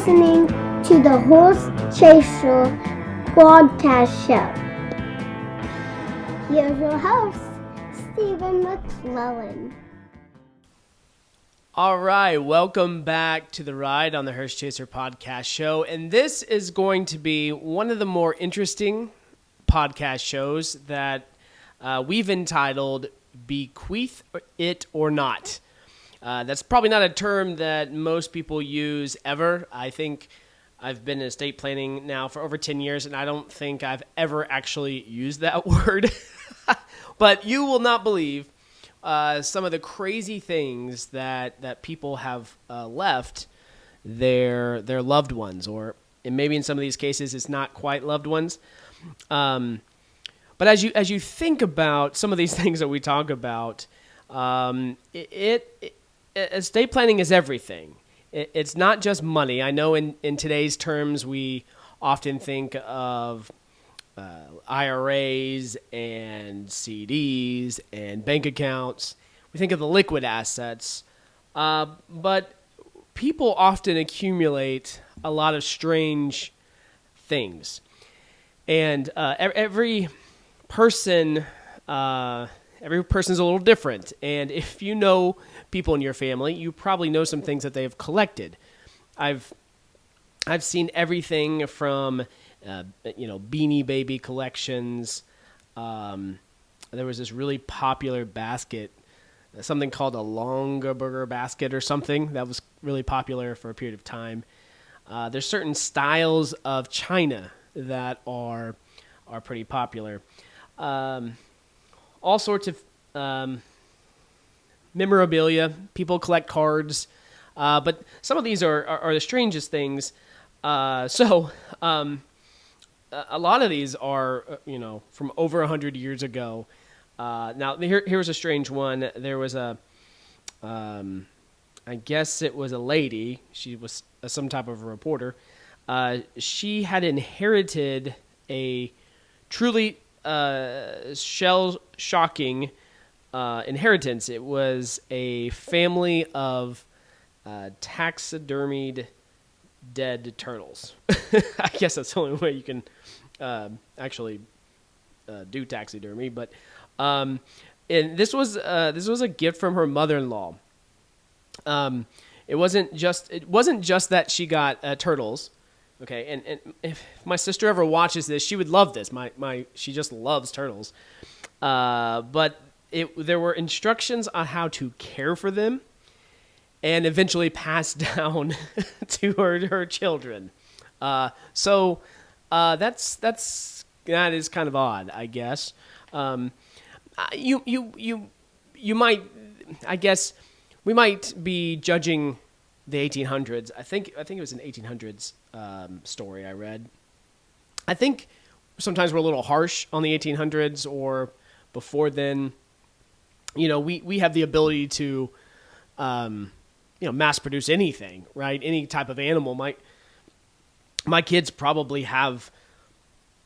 listening to the Hearse Chaser broadcast show. Here's your host, Stephen McClellan. All right, welcome back to The Ride on the Hearse Chaser podcast show. And this is going to be one of the more interesting podcast shows that we've entitled Bequeath It or Not. That's probably not a term that most people use ever. I think I've been in estate planning now for over 10 years, and I don't think I've ever actually used that word. But you will not believe some of the crazy things that people have left their loved ones, or and maybe in some of these cases it's not quite loved ones. But as you think about some of these things that we talk about, estate planning is everything. It's not just money. I know in today's terms we often think of IRAs and CDs and bank accounts. We think of the liquid assets, but people often accumulate a lot of strange things. And every person's a little different. And if you know people in your family, you probably know some things that they have collected. I've seen everything from Beanie Baby collections. There was this really popular basket, something called a Longaberger basket or something that was really popular for a period of time. There's certain styles of china that are pretty popular. All sorts of memorabilia. People collect cards, but some of these are the strangest things. A lot of these are, from over 100 years ago. Now, here's a strange one. There was I guess it was a lady. She was some type of a reporter. She had inherited a truly shell-shocking inheritance. It was a family of taxidermied dead turtles. I guess that's the only way you can actually do taxidermy. But and this was a gift from her mother-in-law. It wasn't just that she got turtles. Okay, and if my sister ever watches this, she would love this. She just loves turtles. But there were instructions on how to care for them, and eventually passed down to her children. That is kind of odd, I guess. You might, I guess, we might be judging the 1800s. I think it was an 1800s story I read. I think sometimes we're a little harsh on the 1800s or before then. We have the ability to mass produce anything, right? Any type of animal. My kids probably have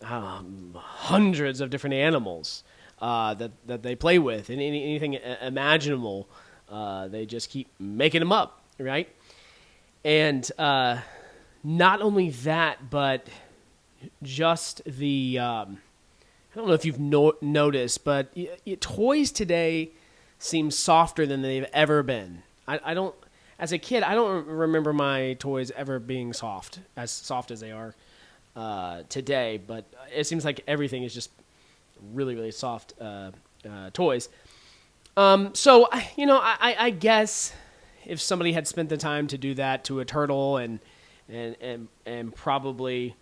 hundreds of different animals that they play with, and anything imaginable. They just keep making them up, right? And not only that, but just the I don't know if you've noticed, but toys today seem softer than they've ever been. I don't. As a kid, I don't remember my toys ever being as soft as they are today. But it seems like everything is just really, really soft toys. I guess if somebody had spent the time to do that to a turtle and probably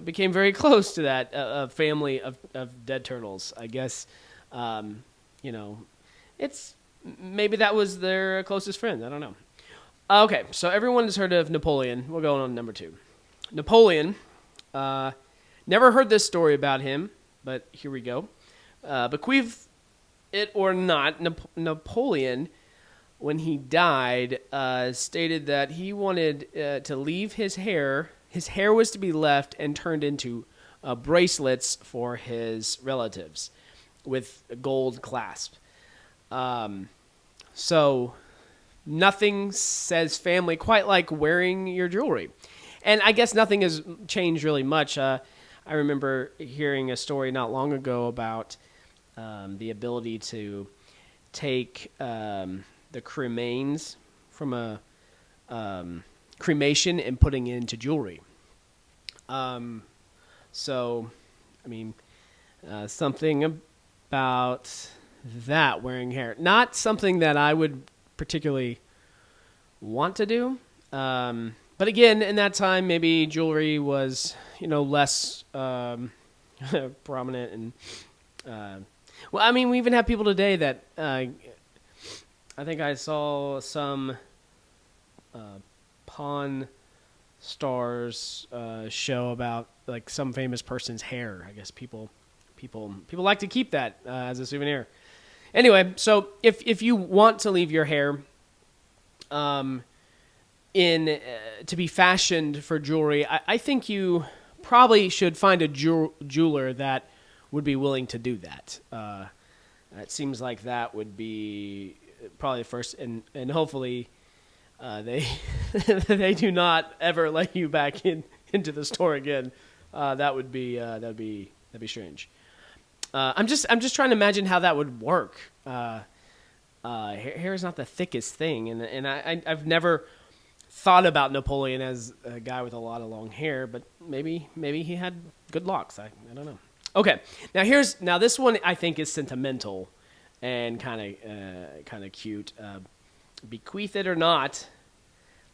became very close to that a family of dead turtles, I guess, it's. Maybe that was their closest friend. I don't know. Okay, so everyone has heard of Napoleon. We're going on number 2. Napoleon. Never heard this story about him, but here we go. Bequeath it or not, Napoleon, when he died, stated that he wanted to leave his hair. His hair was to be left and turned into bracelets for his relatives with a gold clasp. So nothing says family quite like wearing your jewelry. And I guess nothing has changed really much. I remember hearing a story not long ago about the ability to take the cremains from a cremation and putting it into jewelry. So, I mean, something about that, wearing hair. Not something that I would particularly want to do. But again, in that time, maybe jewelry was, less prominent. And, well, I mean, we even have people today that, I think I saw some Pawn Stars show about like some famous person's hair. I guess people like to keep that as a souvenir. Anyway, so if you want to leave your hair in to be fashioned for jewelry, I think you probably should find a jeweler that would be willing to do that. It seems like that would be probably the first, and hopefully they they do not ever let you back into the store again. That'd be strange. I'm just trying to imagine how that would work. Hair is not the thickest thing, and I've never thought about Napoleon as a guy with a lot of long hair, but maybe he had good locks. I don't know. Okay, now this one I think is sentimental and kind of cute. Bequeath it or not,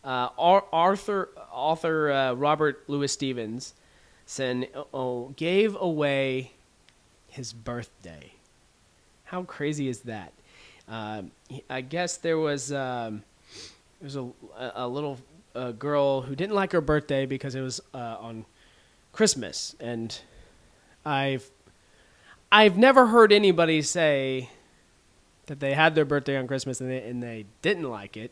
author Robert Louis Stevenson gave away his birthday. How crazy is that? I guess there was a little girl who didn't like her birthday because it was on Christmas, and I've never heard anybody say that they had their birthday on Christmas and they didn't like it.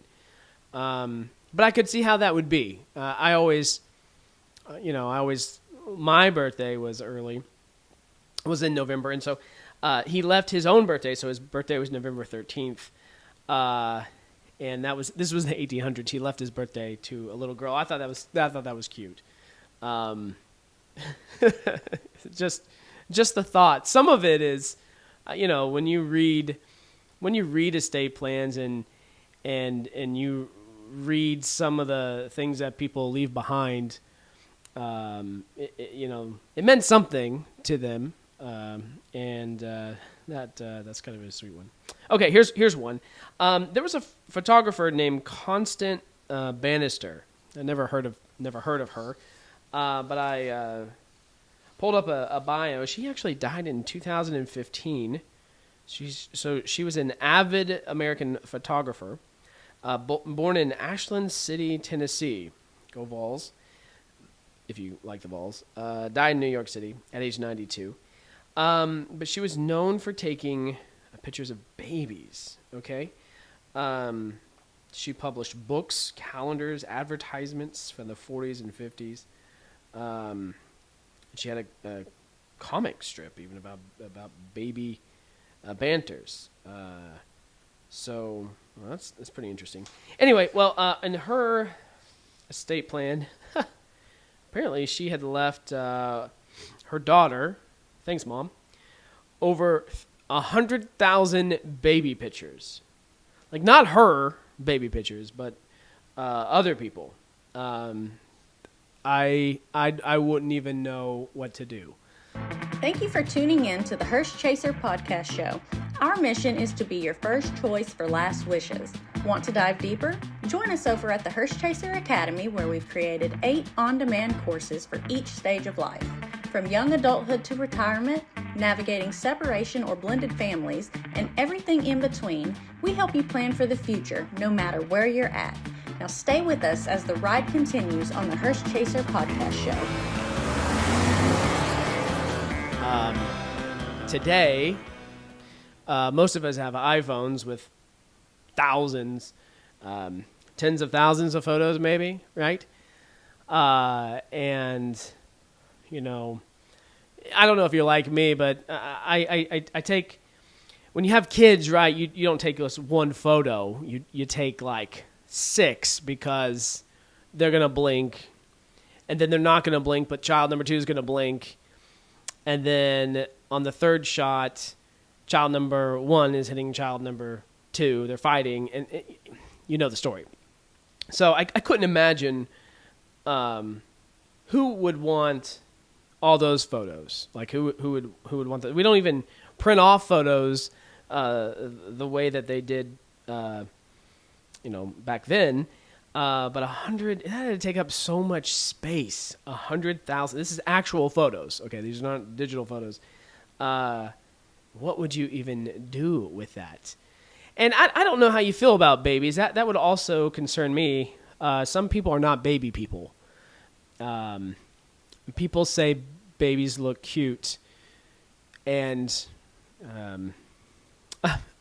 But I could see how that would be. My birthday was early. It was in November, and so he left his own birthday. So his birthday was November 13th, and this was the 1800s. He left his birthday to a little girl. I thought that was cute. Just the thought. Some of it is, when you read estate plans and you read some of the things that people leave behind, it meant something to them, and that's kind of a sweet one. Okay, here's one. There was a photographer named Constant Bannister. I never heard of her, but I pulled up a bio. She actually died in 2015. She was an avid American photographer, born in Ashland City, Tennessee. Go Vols, if you like the Vols. Died in New York City at age 92. But she was known for taking pictures of babies, okay? She published books, calendars, advertisements from the 40s and 50s. She had a comic strip even about baby banters. So that's pretty interesting. Anyway, in her estate plan, apparently she had left her daughter, thanks Mom, over 100,000 baby pictures. Like not her baby pictures, but other people. I wouldn't even know what to do. Thank you for tuning in to the Hearse Chaser podcast show. Our mission is to be your first choice for last wishes. Want to dive deeper? Join us over at the Hearse Chaser Academy, where we've created 8 on-demand courses for each stage of life. From young adulthood to retirement, navigating separation or blended families, and everything in between, we help you plan for the future, no matter where you're at. Now stay with us as the ride continues on the Hearse Chaser podcast show. Today, most of us have iPhones with thousands, tens of thousands of photos maybe, right? And, I don't know if you're like me, but I take, when you have kids, right, you don't take just one photo. You take like 6 because they're going to blink, and then they're not going to blink, but child number 2 is going to blink. And then on the third shot, child number 1 is hitting child number 2. They're fighting, and you know the story. So I couldn't imagine who would want all those photos. Like who would want that? We don't even print off photos the way that they did, back then. But 100, it had to take up so much space. 100,000. This is actual photos. Okay, these are not digital photos. What would you even do with that? And I don't know how you feel about babies. That would also concern me. Some people are not baby people. People say babies look cute, and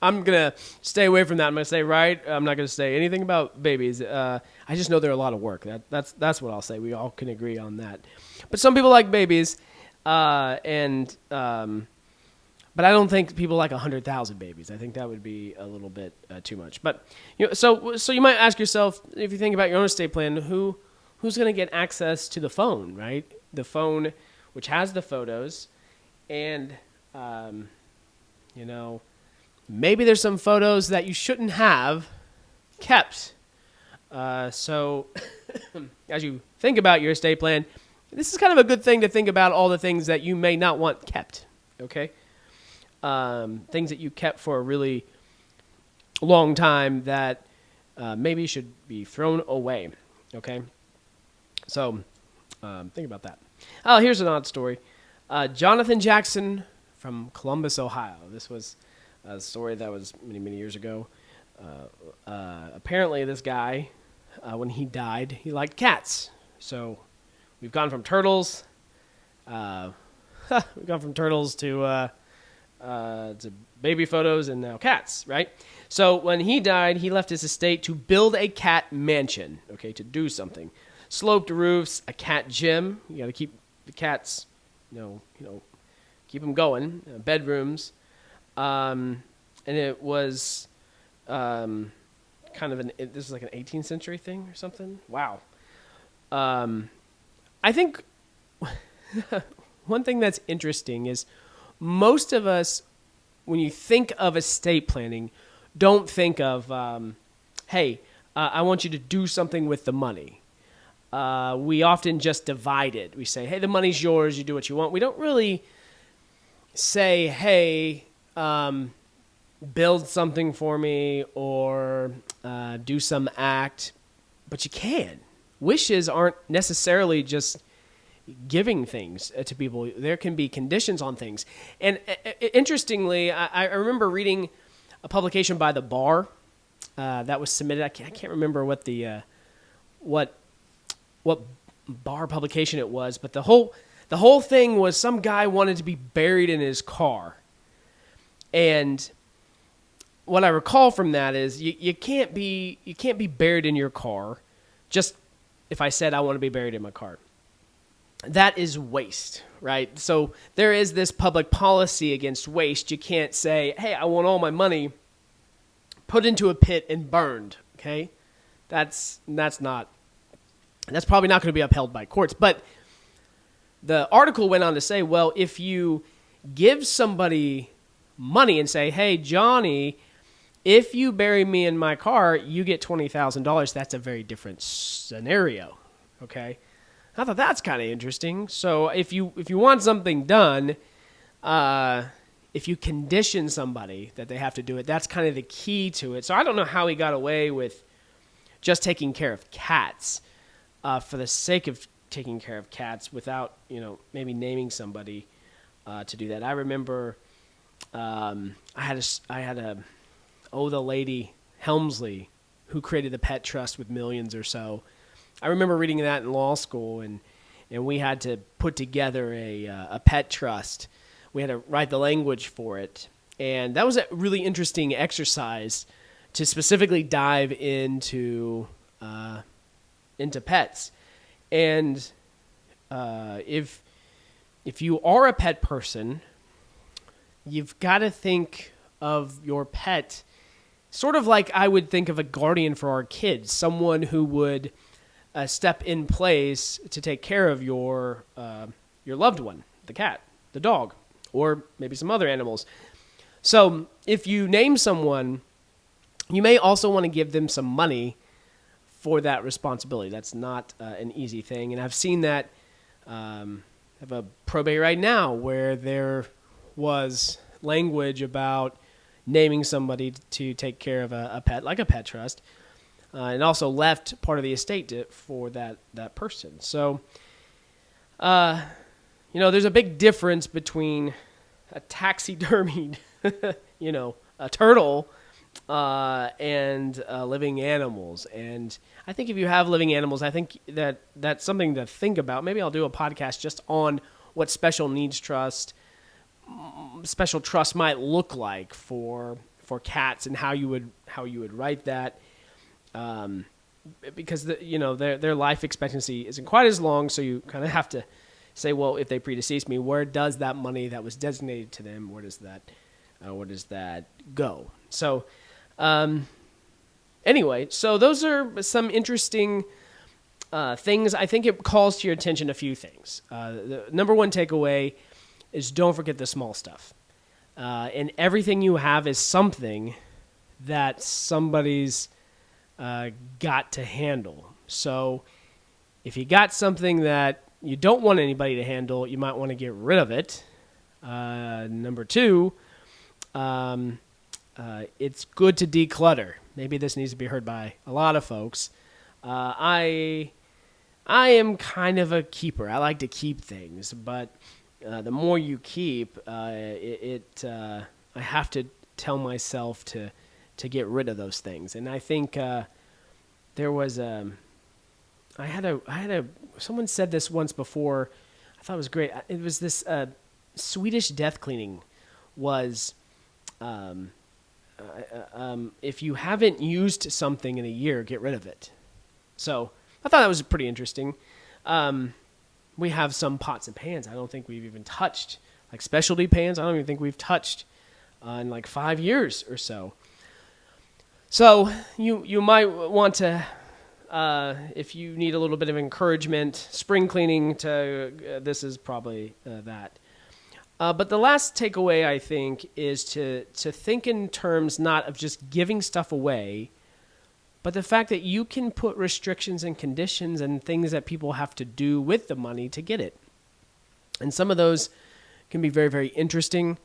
I'm going to stay away from that. I'm going to say I'm not going to say anything about babies. I just know they're a lot of work. That's what I'll say. We all can agree on that. But some people like babies, but I don't think people like 100,000 babies. I think that would be a little bit too much. But so you might ask yourself, if you think about your own estate plan, who's going to get access to the phone, right? The phone, which has the photos, and maybe there's some photos that you shouldn't have kept. So as you think about your estate plan, this is kind of a good thing to think about all the things that you may not want kept, okay? Things that you kept for a really long time that maybe should be thrown away, okay? So think about that. Oh, here's an odd story. Jonathan Jackson from Columbus, Ohio. This was a story that was many, many years ago. Apparently, this guy, when he died, he liked cats. So we've gone from turtles. We've gone from turtles to baby photos and now cats, right? So when he died, he left his estate to build a cat mansion, okay, to do something. Sloped roofs, a cat gym. You got to keep the cats, keep them going. Bedrooms. And it was kind of this is like an 18th century thing or something. Wow. I think one thing that's interesting is most of us, when you think of estate planning, don't think of, hey, I want you to do something with the money. We often just divide it. We say, hey, the money's yours, you do what you want. We don't really say, hey, build something for me or do some act, but you can. Wishes aren't necessarily just giving things to people. There can be conditions on things. And interestingly, I remember reading a publication by the bar that was submitted. I can't remember what the what bar publication it was, but the whole thing was some guy wanted to be buried in his car. And what I recall from that is you can't be buried in your car just if I said I want to be buried in my car. That is waste, right? So there is this public policy against waste. You can't say, hey, I want all my money put into a pit and burned, okay? That's probably not going to be upheld by courts. But the article went on to say, well, if you give somebody money and say, hey, Johnny, if you bury me in my car, you get $20,000. That's a very different scenario, okay? I thought that's kind of interesting. So if you want something done, if you condition somebody that they have to do it, that's kind of the key to it. So I don't know how he got away with just taking care of cats for the sake of taking care of cats without, maybe naming somebody to do that. I remember I had the lady Helmsley who created the pet trust with millions or so. I remember reading that in law school, and we had to put together a pet trust. We had to write the language for it, and that was a really interesting exercise to specifically dive into pets. And if you are a pet person, you've got to think of your pet, sort of like I would think of a guardian for our kids, someone who would step in place to take care of your loved one, the cat, the dog, or maybe some other animals. So if you name someone, you may also want to give them some money for that responsibility. That's not an easy thing. And I've seen that. I have a probate right now where there was language about naming somebody to take care of a pet, like a pet trust, and also left part of the estate for that person. So, there's a big difference between a taxidermied, a turtle, and living animals. And I think if you have living animals, I think that's something to think about. Maybe I'll do a podcast just on what special trust might look like for cats and how you would write that. Because their life expectancy isn't quite as long, so you kind of have to say, well, if they predeceased me, where does that money that was designated to them, where does that go? So, anyway, so those are some interesting things. I think it calls to your attention a few things. The number one takeaway is don't forget the small stuff. And everything you have is something that somebody's got to handle. So if you got something that you don't want anybody to handle, you might want to get rid of it. Number two, it's good to declutter. Maybe this needs to be heard by a lot of folks. I am kind of a keeper. I like to keep things, but the more you keep, I have to tell myself to get rid of those things. And I think there was someone said this once before. I thought it was great. It was this Swedish death cleaning was if you haven't used something in a year, get rid of it. So I thought that was pretty interesting. We have some pots and pans I don't think we've even touched, like specialty pans. I don't even think we've touched in like 5 years or so. So you might want to, if you need a little bit of encouragement, spring cleaning, this is probably that. But the last takeaway, I think, is to think in terms not of just giving stuff away, but the fact that you can put restrictions and conditions and things that people have to do with the money to get it. And some of those can be very, very interesting.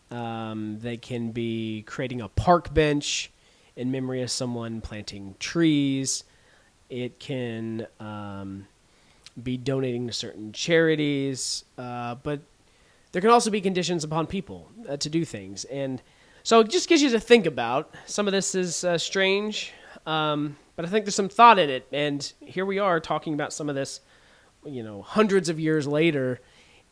They can be creating a park bench in memory of someone planting trees. It can be donating to certain charities, but there can also be conditions upon people to do things. And so it just gives you to think about. Some of this is strange, but I think there's some thought in it. And here we are talking about some of this, hundreds of years later,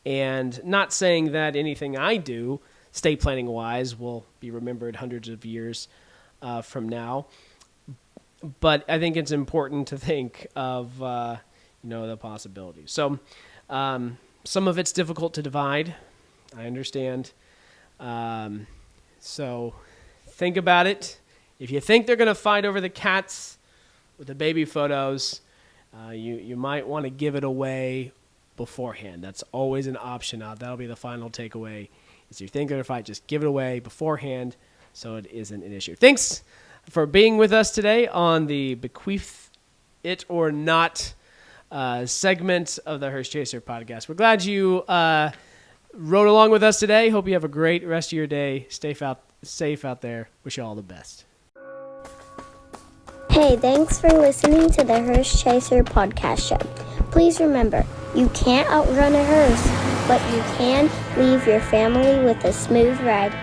and not saying that anything I do, estate planning wise, will be remembered hundreds of years from now. But I think it's important to think of, the possibilities. So some of it's difficult to divide. I understand. So think about it. If you think they're going to fight over the cats with the baby photos, you might want to give it away beforehand. That's always an option. That'll be the final takeaway. Is if you think they're going to fight, just give it away beforehand so it isn't an issue. Thanks for being with us today on the Bequeath It or Not segment of the Hearse Chaser podcast. We're glad you rode along with us today. Hope you have a great rest of your day. Stay safe out there. Wish you all the best. Hey, thanks for listening to the Hearse Chaser podcast show. Please remember, you can't outrun a hearse, but you can leave your family with a smooth ride.